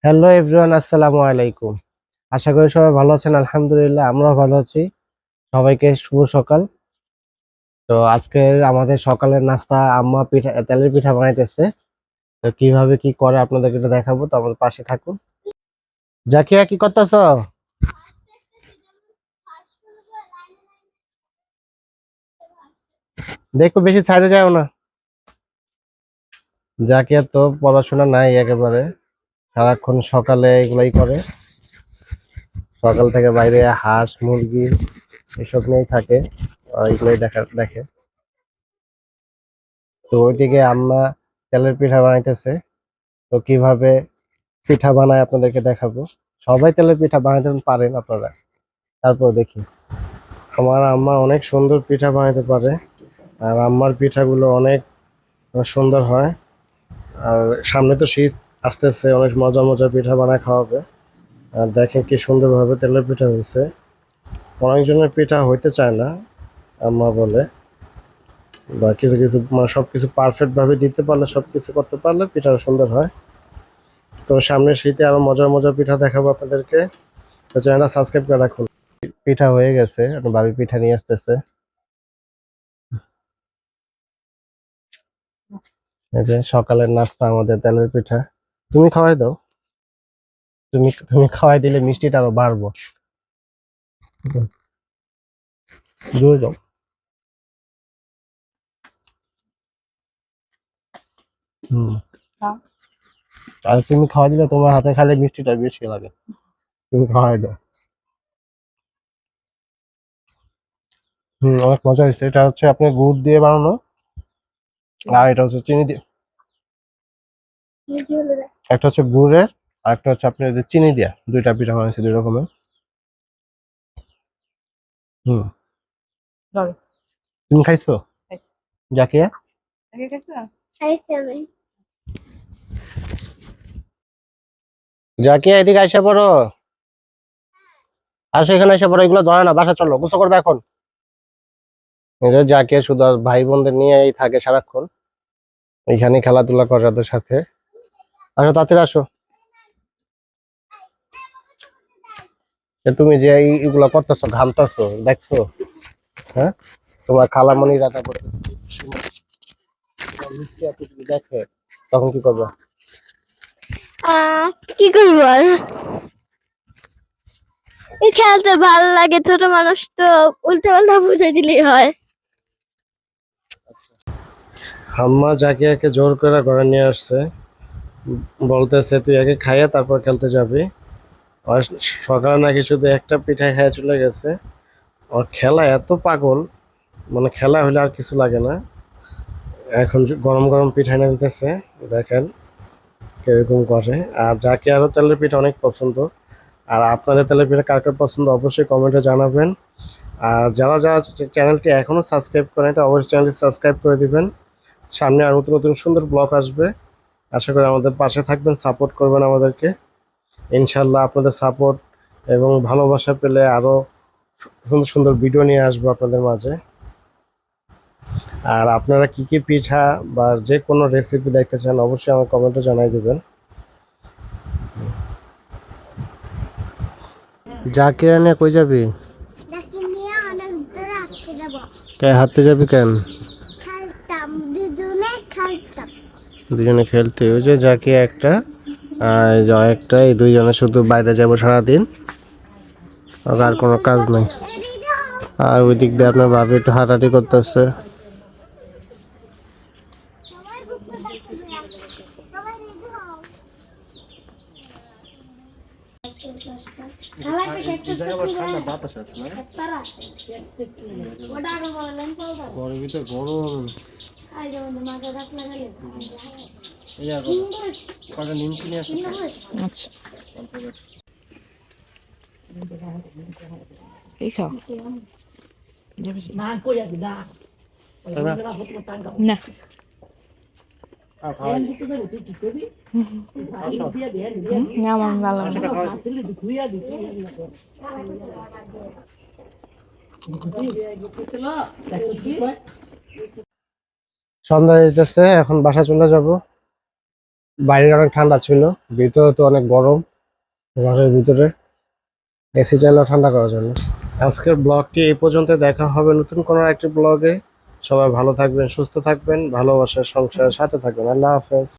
Hello everyone, আসসালামু আলাইকুম। আশা করি সবাই ভালো আছেন। আলহামদুলিল্লাহ, আমরাও ভালো আছি। সবাইকে শুভ সকাল। তো আজকে আমাদের সকালের নাস্তা আম্মা পিঠা, তেলের পিঠা বানাইতেছে। তো কিভাবে কি করে আপনাদেরকে একটু দেখাবো, তো আমাদের পাশে থাকুন। জাকিয়া, কি করতেছো? দেখো, বেশি ছাইড়ে যাও না। জাকিয়া তো পড়াশোনা নাই একেবারে, সারাক্ষণ সকালে এগুলাই করে। সকাল থেকে বাইরে হাঁস মুরগি এসব নিয়েই থাকে, আর এগুলোই দেখে। তো ওইদিকে আম্মা তেলের পিঠা বানাইতেছে। তো কিভাবে পিঠা বানায় আপনাদেরকে দেখাবো। সবাই তেলের পিঠা বানাতে পারেন আপনারা, তারপর দেখি। আমার আম্মা অনেক সুন্দর পিঠা বানাতে পারে, আর আম্মার পিঠাগুলো অনেক সুন্দর হয়। আর সামনে তো শীত আসতেছে, অনেক মজা মজা পিঠা বানায় খাওয়াবে। আর দেখেন কি সুন্দরভাবে তেলের পিঠা হয়েছে। অনেকজনের পিঠা হইতে চায় না, আম্মা বলে। বা কিছু কিছু মানে সবকিছু পারফেক্ট ভাবে দিতে পারলে, সবকিছু করতে পারলে পিঠা সুন্দর হয়। তো সামনে শীতে আরো মজার মজার পিঠা দেখাবো আপনাদেরকে। তো চ্যানেলটা সাবস্ক্রাইব করে রাখুন। পিঠা হয়ে গেছে, এখন ভাবি পিঠা নিয়ে আসতেছে। এই যে সকালের নাস্তা আমাদের তেলের পিঠা। তুমি খাওয়াই দাও। তুমি তুমি খাওয়াই দিলে মিষ্টিটা আরো বাড়বো। জোরে যাও। হুম। আর তুমি খাওয়াই দিলে তোমার হাতে খালি মিষ্টিটা বেশি লাগে। তুমি খাওয়াই দাও। অনেক মজা হয়েছে। এটা হচ্ছে আপনার গুড় দিয়ে বানানো, আর এটা হচ্ছে চিনি দিয়ে। একটা হচ্ছে গুড়ের, আর একটা হচ্ছে আপনার যে চিনি দিয়া। দুইটা পিঠা বানাইছে, দুই রকমের। হুম। তুমি খাইছো জাকিয়া? জাকিয়া, এদিকে আইসা পড়ো। আসো, এখানে এসে পড়ো। এগুলো ধরে না, বাসা চলো, গোসল করবে এখন। এই যে জাকিয়া শুধু ভাই বোনদের নিয়েই থাকে সারাক্ষণ, এইখানে খেলাধুলা করে ওদের সাথে। আসো, তাড়াতাড়ি আসো। তুমি যে এইগুলা করতেছো, ঘামতেছো, দেখছো? হ্যাঁ, তোমার খালামণি রাখা পড়ে দেখে, তখন কি করবে? কি করবো আর, এই খেলতে ভালো লাগে, ছোট মানুষ তো উল্টো পাল্টা বুঝাই দিলেই হয়। আম্মা জাকিয়াকে জোর করে ঘরে নিয়ে আসছে, বলতেছে তুই আগে খাইয়া তারপর খেলতে যাবি। আর সকালে নাকি শুধু একটা পিঠা খেয়ে চলে গেছে। ওর খেলা এত পাগল, মানে খেলা হলে আর কিছু লাগে না। এখন গরম গরম পিঠা এনে দিতেছে, দেখেন কিরকম করে। আর যাকে আরো তেলের পিঠা অনেক পছন্দ। আর আপনাদের তেলের পিঠা কার কার পছন্দ অবশ্যই কমেন্টে জানাবেন। আর যারা যারা চ্যানেলটি এখনো সাবস্ক্রাইব করেন, এটা অবশ্যই চ্যানেলটি সাবস্ক্রাইব করে দিবেন। সামনে আর নতুন নতুন সুন্দর ব্লগ আসবে। আশা করি আমাদের পাশে থাকবেন, সাপোর্ট করবেন আমাদেরকে। ইনশাল্লাহ আপনাদের সাপোর্ট এবং ভালোবাসা পেলে আরো সুন্দর সুন্দর ভিডিও নিয়ে আসবো আপনাদের মাঝে। আর আপনারা কি কি পিঠা বা যে কোনো রেসিপি দেখতে চান অবশ্যই আমার কমেন্টে জানাই দিবেন। যাকে এনে কই যাবি? কে হাঁটতে যাবি কেন? দুজনে খেলতে। ওই যে যাকে একটা আর একটা, এই দুইজনে শুধু বাইরে যাবো সারাদিন, আর কোনো কাজ নাই। আর ওই দিক দিয়ে আপনার ভাবি একটু হাঁটাহাঁটি করতেছে। গরম। আচ্ছা, এই খাও না। না, আমার ভালো লাগে না। সন্ধ্যা হইতেছে, এখন বাসা চলে যাব। বাইরে অনেক ঠান্ডা ছিল, ভিতরে তো অনেক গরম, ঘরের ভিতরে এসি চাইলেও ঠান্ডা করার জন্য। আজকের ব্লগটি এই পর্যন্ত, দেখা হবে নতুন কোনো একটি ব্লগে। সবাই ভালো থাকবেন, সুস্থ থাকবেন, ভালোবাসার সংসারের সাথে থাকবেন। আল্লাহ হাফেজ।